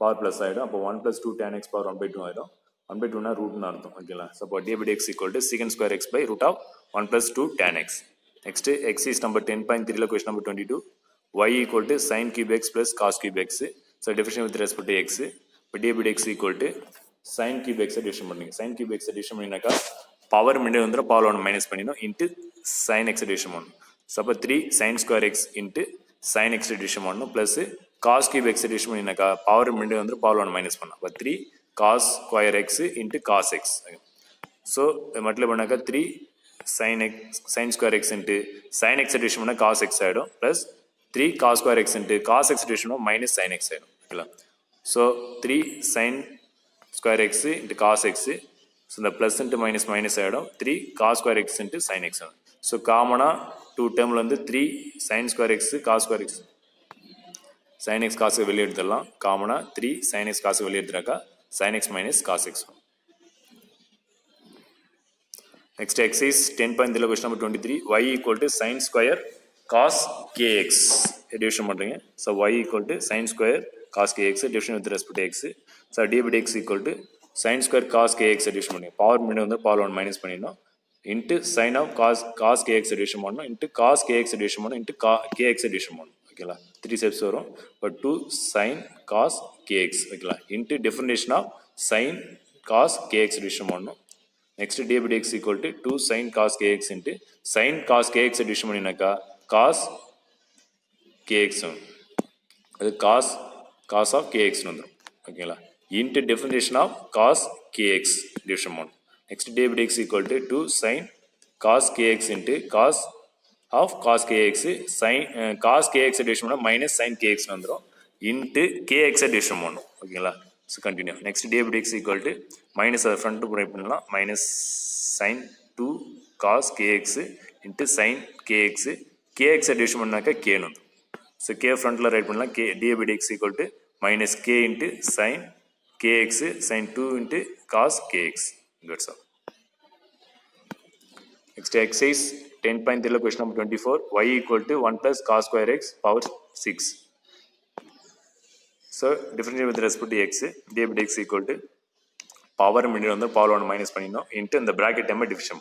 பவர் ப்ளஸ் ஆகிடும். அப்போ 1 plus 2 tan x power 1 by 2 ஆகிடும். 1 by 2 ரூட்னு அர்த்தம். ஓகேங்களா. ஸோ அப்போ d by dx equal to secant square x by root of 1 plus 2 tan x. Next exercise number 10.3 question number 22, y equal to sin cube x plus cos cube x. So division with respect to x. But d by dx equal to sin cube x division பண்ணுங்க. sin cube x division பண்ணினாக்கா பவர் முன்னாடி வந்து பவர் 1 மைனஸ் பண்ணினோம் into sin x division பண்ணணும். ஸோ அப்போ 3 sin square x into sin x division பண்ணணும் plus cos cube x division பண்ணினாக்கா பவர் முன்னாடி வந்து பவர் 1 மைனஸ் பண்ணணும். அப்போ 3 cos square x into cos x. So மட்டில் பண்ணாக்கா 3 sin square x into sin x division பண்ணால் cos x ஆகிடும் plus 3 cos square x into cos x division minus sin x ஆகிடும். ஓகேங்களா. So 3 sin square x into cos x so இந்த ப்ளஸ் இன்ட்டு மைனஸ் மைனஸ் ஆகிடும் 3 cos square x into sine x ஆகும். ஸோ காமனாக 2 டேர்மில் வந்து 3 sine square x cos square x sine x காசுக்கு வெளியே எடுத்துடலாம். காமனாக 3 சைன் எக்ஸ் காசுக்கு வெளியே எடுத்துட்டாக்கா sine x minus cos X. Next exercise 10.3 question number 23 y equal to sin square cos kx division பண்றீங்க. So y equal to sin square cos kx division with respect to x. So d by dx equal to sin square cos kx division பண்ணுங்க. பவர் முன்னாடி வந்து பவர் 1 மைனஸ் பண்ணிடணும். into sin of cos kx division பண்ணணும். into cos kx division பண்ணணும். into kx division பண்ணணும். ஓகேங்களா 3 steps வரும். but 2 sin cos kx ஓகேங்களா into differentiation of sin cos kx division பண்ணணும். Next d by dx equal to 2 sin cos kx into sin cos kx division பண்ணினாக்கா cos kx அது cos of kx வந்துரும். ஓகேங்களா into differentiation of cos kx division பண்ணணும். Next d by dx equal to 2 sin cos kx into cos of cos kx sin cos kx division பண்ணா minus sin kx வந்துரும் into kx division பண்ணணும். ஓகேங்களா so continue. Next d by dx equal to minus front to write பண்ணலாம் minus sin 2 cos kx into sin kx kx division பண்ணாக்க k னு. so k frontல write பண்ணலாம் k d by dx equal to minus k into sin kx sin 2 into cos kx. That's all. Next exercise 10.3 question number 24 y equal to 1 plus cos square x power 6. So differentiate with respect to x d by dx equal to power முன்னாடி வந்து power 1 minus பண்ணினோம் into இந்த bracket term division.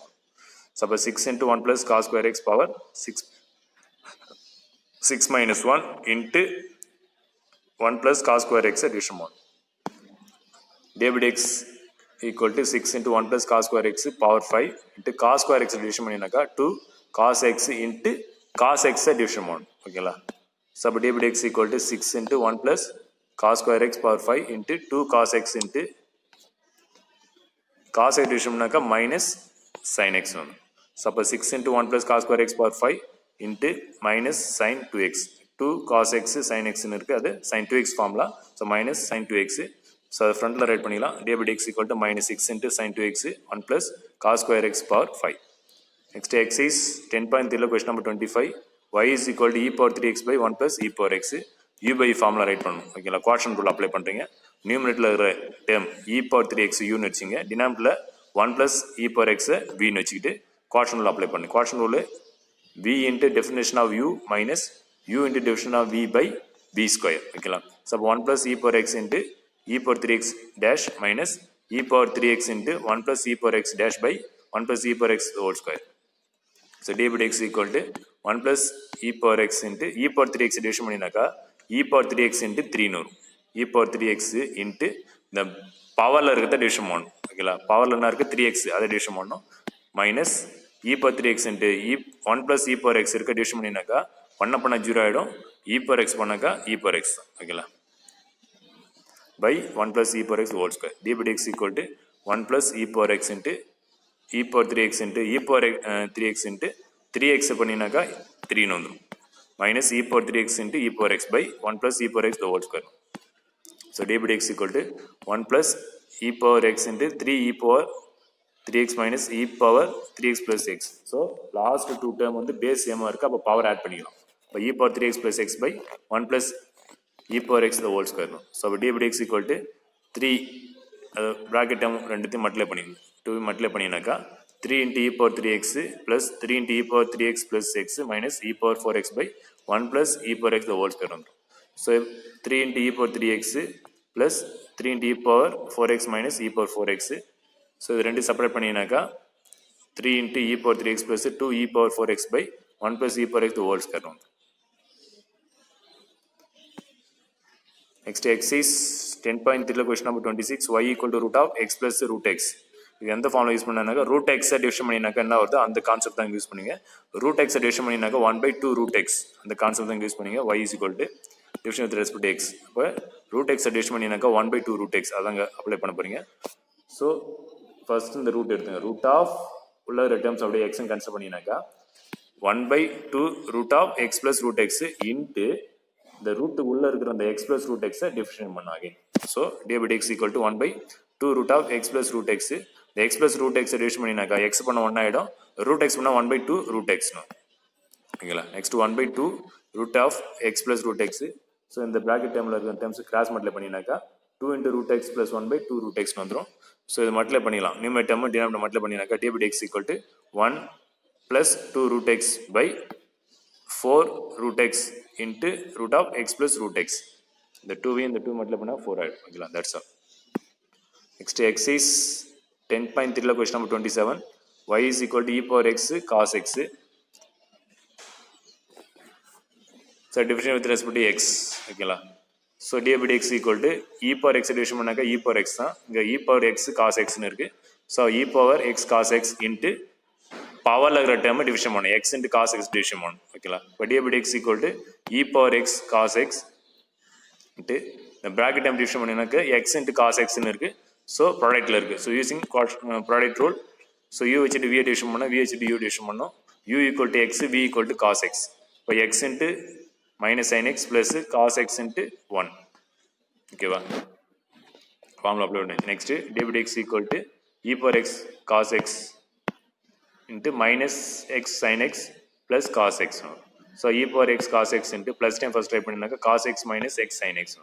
Suppose 6 into 1 plus cos square x power 6 minus 1 into 1 plus cos square x division 1. d by dx equal to 6 into 1 plus cos square x power 5 into cos square x division பண்ணினாக்கா 2 cos x into cos x division 1. ஓகேங்களா so d by dx equal to 6 into 1 plus cos square x power 5 into 2 cos x into cos x division பண்ணாக்கா minus sin x வரும். Suppose 6 into 1 plus cos square x power 5 into minus sin 2x 2 cos x sin x னு இருக்கு அது sin 2x formula so minus sin 2x so ஃப்ரண்ட்ல ரைட் பண்ணிடலாம் d by dx equal to minus 6 into sin 2x 1 plus cos square x power 5. Next exercise 10.3 question number 25 y is equal to e power 3x by 1 plus e power x u by formula right பண்ணணும். ஓகேங்களா குவாட்ரண்ட் ரூல் அப்ளை பண்ணுறீங்க. நியூமரேட்டரில் இருக்கிற டேர்ம் e power 3x யூன்னு வச்சுங்க. டினாமினேட்டரில் 1 plus e power x vன்னு வச்சுக்கிட்டு குவாட்ரண்ட் ரூல் அப்ளை பண்ணு. Quadrant rule v into definition of u minus u into definition of v by v square. ஓகேங்களா so 1 plus e power x into e power 3x dash minus e power 3x into 1 plus e power x dash by 1 plus e power x whole square. So d by dx equal to 1 plus e power x into e power 3x division பண்ணினாக்கா e power 3x into 3 னு வரும். e power 3x into இந்த பவரில் இருக்கிறத டிவிஷன் பண்ணணும். ஓகேங்களா பவரில் என்ன இருக்குது 3x அதை டிவிஷன் பண்ணணும் minus e power 3x into 1 plus e power x இருக்க டிவிஷன் பண்ணினாக்கா 1 பண்ணால் 0 ஆகிடும் e power x பண்ணாக்கா e power x ஓகேங்களா by 1 plus e power x whole square. d by dx equal to 1 plus e power x into e power 3x into e power 3x into 3x பண்ணினாக்கா 3 னு வந்துடும் minus e power 3x into e power x by 1 plus e power x the whole square. So d by dx equal to 1 plus e power x into 3 e power 3x minus e power 3x plus x. So last two term வந்து base same இருக்கு அப்போ power add பண்ணிக்கலாம். இப்போ e power 3x plus x by 1 plus e power x the whole square. So d by dx equal to 3 bracket term ரெண்டுத்தையும் மல்டிப்ளை பண்ணிக்கலாம். 2 multiply பண்ணினாக்கா 3 into e power 3x plus 3 into e power 3x plus x minus e power 4x by 1 plus e power x the whole square வந்துடும். So 3 into e power 3x plus 3 into e power 4x minus e power 4x. So இது ரெண்டு separate பண்ணினாக்கா 3 into e power 3x plus 2 e power 4x by 1 plus e power x the whole square வந்துடும். Next exercise 10.3 question number 26 y equal to root of x plus root x. இது எந்த ஃபார்முலா யூஸ் பண்ணாங்க ரூட் எக்ஸை டிவிஷன் பண்ணினாக்கா என்ன வருது அந்த கான்செப்ட் தான் யூஸ் பண்ணுங்க. ரூட் எக்ஸை டிவிஷன் பண்ணினாக்கா 1/2 ரூட் எக்ஸ் அந்த கான்செப்ட் தான் யூஸ் பண்ணுங்க. y is equal to division with respect to x. இப்போ ரூட் எக்ஸை டிவிஷன் பண்ணினாக்கா 1/2 ரூட் எக்ஸ் அதாங்க அப்ளை பண்ண போறீங்க. ஸோ ஃபர்ஸ்ட் இந்த ரூட் எடுத்துங்க. ரூட் ஆஃப் உள்ள டேர்ம்ஸ் அப்படியே எக்ஸ்ன்னு கன்சிடர் பண்ணினாக்கா 1/2 root of x plus root x into இந்த ரூட்டுக்கு உள்ள இருக்கிற அந்த எக்ஸ் பிளஸ் ரூட் எக்ஸை டிவிஷன் பண்ணாங்க. So d by dx equal to 1/2 root of x plus root x இந்த x plus root x division பண்ணினாக்கா எக்ஸ் பண்ண 1 ஆகிடும், ரூட் எக்ஸ் பண்ணால் 1/2 ரூட் எக்ஸ்னு ஓகேங்களா. Next 1/2 root of x plus root x. So இந்த ப்ராக்கெட் டேர்மில் இருக்கிற டேர்ம்ஸ் கிராஸ் மல்டிப்ளை பண்ணினாக்கா 2 × ரூட் எக்ஸ் ப்ளஸ் 1/2 ரூட் எக்ஸ்னு வந்துடும். ஸோ இது மல்டிப்ளை பண்ணிடலாம், நியூமரேட்டர் டேர்ம் டினாமினேட்டர் மல்டிப்ளை பண்ணினாக்கா d by d x equal to 1 + 2 root x by 4 root x into root of x plus root x. இந்த 2 இந்த 2 மல்டிப்ளை பண்ணால் 4 ஆகிடும் ஓகேங்களா. That's all. Next exercise 10.3 question number 27. Y is equal to e power x cos x. So division with respect to x. Okay. So d by dx equal to e power x division பண்ணாக்க e power x தான். இங்க e power x cos x னு இருக்கு. So e power x cos x into பவர்ல இருக்கிற டேர்ம் டிவிஷன் பண்ணணும், x into cos x division பண்ணணும் ஓகேங்களா. இப்போ d by dx equal to e power x cos x into இந்த bracket term டிவிஷன் பண்ணினாக்க x into cos x னு இருக்கு. ஸோ ப்ராடக்ட்ல இருக்கு. So using product rule. So u வச்சுட்டு வி டிவிஷன் பண்ணோம், வி வச்சுட்டு யூ டிவிஷன் பண்ணோம். U equal to x, v equal to cos x. இப்போ x into minus sine x plus cos x into 1 ஓகேவா. ஃபார்முலா அப்ளை பண்ணி next d by x equal to e power x cos x into minus x sine x plus cos x. So e power x cos x into plus time first try பண்ணினாக்கா cos x minus x sine x.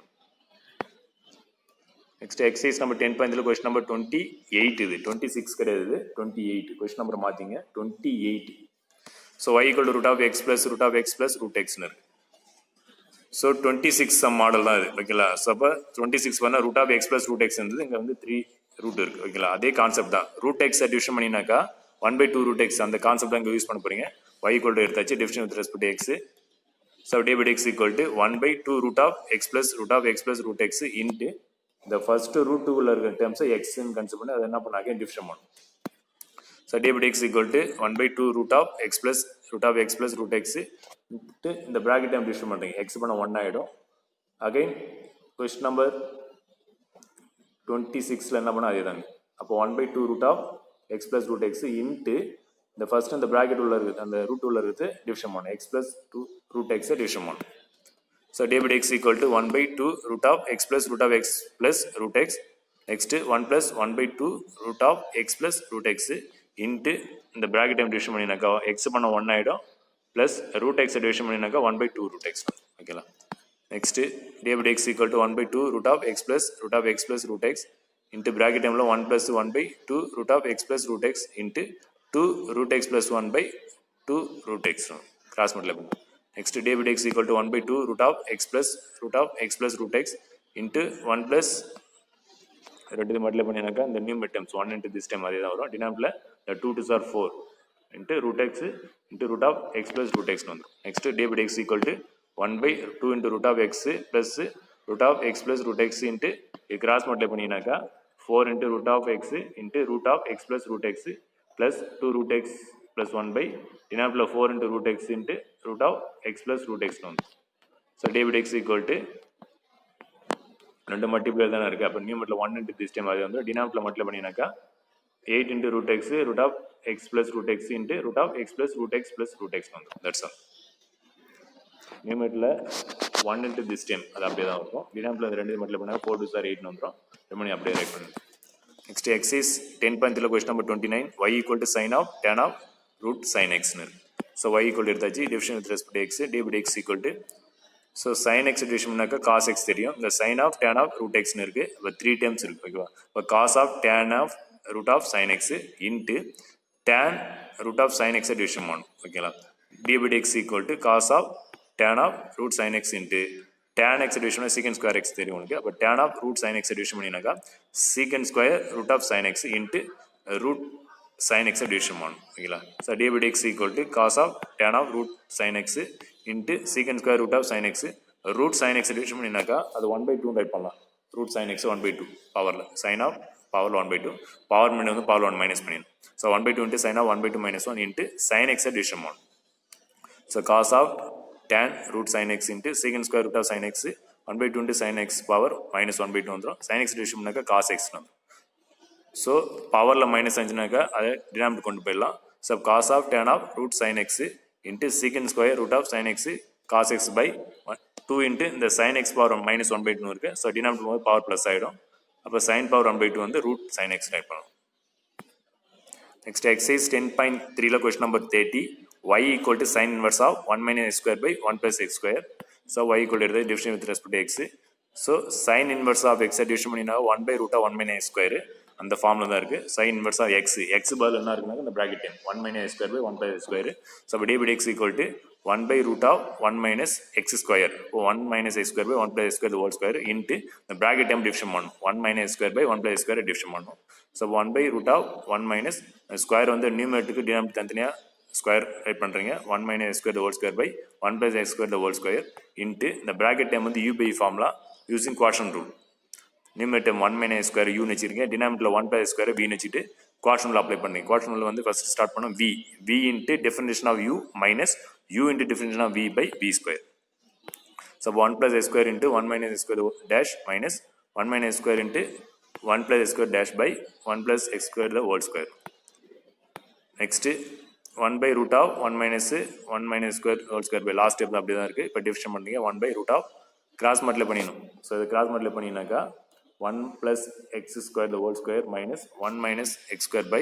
Next exercise number 10.3 question number 28 இது 26 கிடையாது 28 question number மாத்திங்க 28. So y equal to root of x plus root of x plus root x னு இருக்கு. So 26 சம் மாடல் தான் இது ஓகேங்களா. ஸோ அப்போ 26 பண்ணா root of x plus root x இருந்தது, இங்கே வந்து 3 ரூட் இருக்கு ஓகேங்களா. அதே கான்செப்ட் தான், ரூட் எக்ஸ் டிவிஷன் பண்ணினாக்கா 1/2 ரூட் எக்ஸ் அந்த கான்செப்ட் தான் இங்கே யூஸ் பண்ண போறீங்க. y equal to எடுத்தாச்சு division with respect to x. So d by dx equal to 1/2 root of x plus root x into இந்த ஃபர்ஸ்ட் ரூட் டூவில் இருக்கிற டேர்ம்ஸை எக்ஸ்ன்னு கன்சிடர் பண்ணி அதை என்ன பண்ணாங்க டிவிஷன் பண்ணும். So d by x equal to 1/2 root of x plus root x இந்த ப்ராக்கெட் டைம் டிவிஷன் பண்ணுறீங்க, எக்ஸ் பண்ண 1 ஆகிடும். அகைன் கொஸ்டின் நம்பர் 26ல என்ன பண்ணால் அதே தாங்க. அப்போ 1/2 root of x plus root x into இந்த ஃபர்ஸ்ட் இந்த ப்ராக்கெட் உள்ள இருக்குது அந்த ரூட் உள்ள இருக்குது டிவிஷன் பண்ணணும், எக்ஸ் பிளஸ் 2 ரூட் எக்ஸை டிவிஷன் பண்ணணும். So d by dx equal to 1/2 root of x plus root x. Next 1 plus 1/2 root of x plus root x into இந்த bracket time division பண்ணினாக்கா x பண்ண 1 ஆயிடும் plus root x division பண்ணினாக்கா 1/2 root x ஓகேங்களா. Next d by dx equal to 1/2 root of x plus root x into bracket timeல 1 plus 1/2 root of x plus root x into 2 root x plus 1/2 root x cross multiply பண்ணுங்க. Next d by dx equal to 1/2 root of x plus root x into 1 plus ரெண்டு மல்டிப்ளை பண்ணினாக்கா இந்த new terms 1 into this time அதே தான் வரும். டினாமினேட்டர்ல the 2 2s are 4 into root x into root of x plus root x வந்துரும். Next d by dx equal to 1/2 into root of x plus root of x plus root x into cross multiply பண்ணினாக்கா 4 into root of x into root of x plus root x plus 2 root x plus 1 டினாமினேட்டர்ல 4 into root x into root of x plus root x வந்து. So d by dx equal to ரெண்டு மல்டிப்ளை தானே இருக்கு. அப்போ நியூமரேட்டர்ல 1 into this time அது வந்து டினாமினேட்டர்ல multiply பண்ணினாக்கா 8 into root x root of x plus root x into root of x plus root x plus root x வந்து. That's all. நியூமரேட்டர்ல 1 into this time அது அப்படியே தான் இருக்கும். டினாமினேட்டர்ல ரெண்டு மல்டிப்ளை பண்ணா 4 2s are 8 வந்துரும். ரெண்டு அப்படியே ரைட் பண்ணுங்க. Next exercise 10.3 question number 29. y equal to sin of tan of root sin x னு இருக்கு. So y equal to எடுத்தாச்சு division with respect to x d by dx equal to so sin x division பண்ணாக்க cos x தெரியும், இந்த sin of tan of root x னு இருக்கு. அப்போ 3 terms இருக்கு ஓகேவா. இப்போ cos of tan of root of sin x into tan root of sin x division பண்ணணும் ஓகேங்களா. d by dx equal to cos of tan of root sin x into tan x division secant square x தெரியும் உங்களுக்கு. அப்போ tan of root sin x division பண்ணினாக்கா secant square root of sin x into root sin x division பண்ணணும் ஓகேங்களா. So d by dx equal to cos of tan of root sin x into secant square root of sin x root sin x division பண்ணினாக்கா அது 1/2 ரைட் பண்ணலாம். root sin x 1/2 பவரில் sin of பவர் 1/2 பவர் பண்ணி வந்து பவர் 1 மைனஸ் பண்ணிடணும். So 1/2 into sin of 1/2 minus 1 into sin x division பண்ணணும். So cos of tan root sin x into secant square root of sin x 1/2 into sin x power minus 1/2 வந்துடும். sin x டிவிஷன் பண்ணாக்கா cos x வந்துடும். ஸோ பவரில் மைனஸ் அஞ்சுனாக்கா அதை டினாமினேட்டர் கொண்டு போயிடலாம். So cos of tan of root sin x into secant square root of sin x cos x by 2 into இந்த sin x பவர் minus 1/2 இருக்கு. ஸோ டினாமினேட்டர் போது பவர் ப்ளஸ் ஆகிடும். அப்போ sin பவர் 1/2 வந்து root sin x டைப் பண்ணணும். Next exercise 10.3 question number 30. Y equal to sin inverse of 1 minus x square by 1 plus x square. So y equal to division with respect to x. So sin inverse of x division பண்ணினா 1 by root of 1 minus x square. அந்த ஃபார்ம்ல தான் இருக்கு. sin inverse of x பதில் என்ன இருக்குன்னா இந்த bracket time 1 minus x square by 1 plus x square. So db x equal to 1 by root of 1 minus x square. 1 minus x square by 1 plus x square the whole square into the bracket term division பண்ணணும். 1 minus x square by 1 plus x square division பண்ணணும். So 1 by root of 1 minus square வந்து நியூமரேட்டருக்கு டினாமினேட்டர் தனித்தனியா ஸ்கொயர் ரைட் பண்ணுறீங்க 1 minus x square the whole square by 1 plus x square the whole square into இந்த bracket term வந்து u by formula using quotient rule. Numerator 1 minus x square u வச்சிருக்கீங்க டினாமினேட்டர்ல 1 plus x square v வச்சிட்டு quotient rule அப்ளை பண்ணி quotient rule வந்து ஃபர்ஸ்ட் ஸ்டார்ட் பண்ணோம் v into definition of u minus u into definition of v by v square. So 1 plus x square into 1 minus x square dash minus 1 minus x square into 1 plus x square dash by 1 plus x square the whole square. Next 1 by root of 1 minus square whole square by last step அப்படி தான் இருக்கு. இப்போ டிவிஷன் பண்ணீங்க 1 by root of cross multiply பண்ணிடணும். ஸோ இது cross multiply பண்ணினாக்கா 1 plus x square the whole square minus 1 minus x square by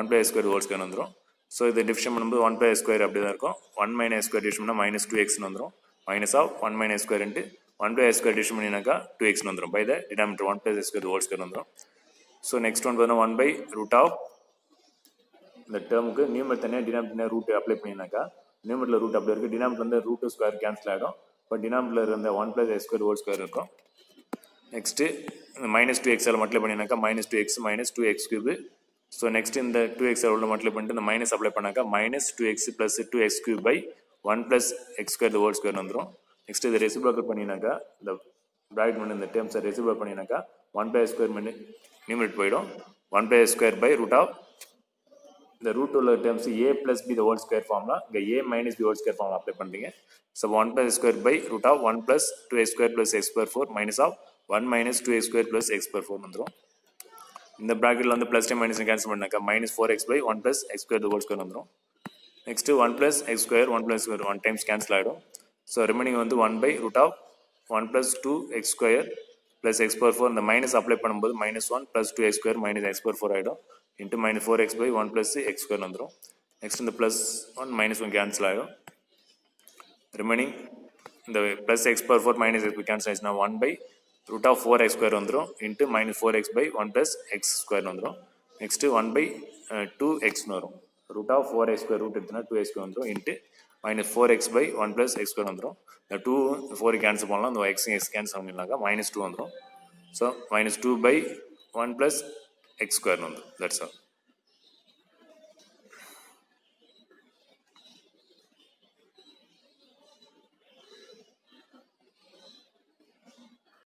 1 plus x square the whole square வந்துடும். ஸோ இது டிவிஷன் பண்ணும்போது 1 plus x square அப்படி தான் இருக்கும். 1 minus x square டிவிஷன் பண்ணால் minus 2x வந்துடும். minus of 1 minus square into 1 plus x square division பண்ணினாக்கா 2x வந்துடும். by the denominator 1 plus x square the whole square வந்துடும். ஸோ நெக்ஸ்ட் ஒன் பார்த்தீங்கன்னா 1 by root of இந்த டேர்முக்கு நியூமரேட்டர் தனியாக டினாமினேட்டர் ரூட் அப்ளை பண்ணினாக்கா நியூமரேட்டர் ரூட் அப்படி இருக்குது டினாமினேட்டர் வந்து ரூட் ஸ்கொயர் கேன்சல் ஆகிடும். இப்போ டினாமினேட்டர் இருந்த 1 plus x square whole square இருக்கும். நெக்ஸ்ட்டு இந்த minus 2x மல்டிப்ளை பண்ணினாக்கா minus 2x minus 2x cube. So next இந்த 2x உள்ள மல்டிப்ளை பண்ணிட்டு இந்த மைனஸ் அப்ளை பண்ணாக்கா minus 2x plus 2x cube by 1 plus x square the whole square வந்துடும். நெக்ஸ்ட் இதை ரெசிப்ரோக்கல் பண்ணினாக்கா இந்த பிராக்கெட் பண்ணி இந்த டேர்ம்ஸை ரெசிப்ரோக்கல் பண்ணினாக்கா 1 plus square பண்ணி நியூமரேட்டர் போயிடும். 1 plus square by root of இந்த ரூட் உள்ள terms a plus b the whole square ஃபார்ம்ல இங்கே a minus b whole square ஃபார்ம்ல அப்ளை பண்ணுறீங்க. So 1 plus square by root of 1 plus 2x square plus x square 4 minus of 1 minus 2x square plus x square 4 வந்துடும். இந்த ப்ராக்கெட்டில் வந்து ப்ளஸ் டைம் மைனஸ் கேன்சல் பண்ணாக்கா minus 4x by 1 plus x square the whole square வந்துடும். Next 1 plus x square 1 plus square 1 times cancel ஆகிடும். ஸோ ரிமைனிங் வந்து 1 by root of 1 plus 2x square plus x power 4 இந்த மைனஸ் அப்ளை பண்ணும்போது minus 1 plus 2x square minus x power 4 ஆகிடும். into minus 4x by 1 plus x square வந்துடும். நெக்ஸ்ட் இந்த ப்ளஸ் 1 minus 1 கேன்சல் ஆகிடும். ரிமைனிங் இந்த plus x power 4 minus x cancel ஆகிடுச்சுன்னா 1 by root of 4x square வந்துடும் into minus 4x by 1 plus x square வந்துடும். நெக்ஸ்ட்டு 1 by 2x வரும். root of 4x square root எடுத்துனா 2x square வந்துடும் into minus 4x by 1 plus x square வந்துடும். இந்த 2 4 கேன்சல் பண்ணலாம். இந்த x கேன்சல் பண்ணிடலாக்கா minus 2 வந்துடும். So minus 2 by 1 plus x square வந்துடும். That's all.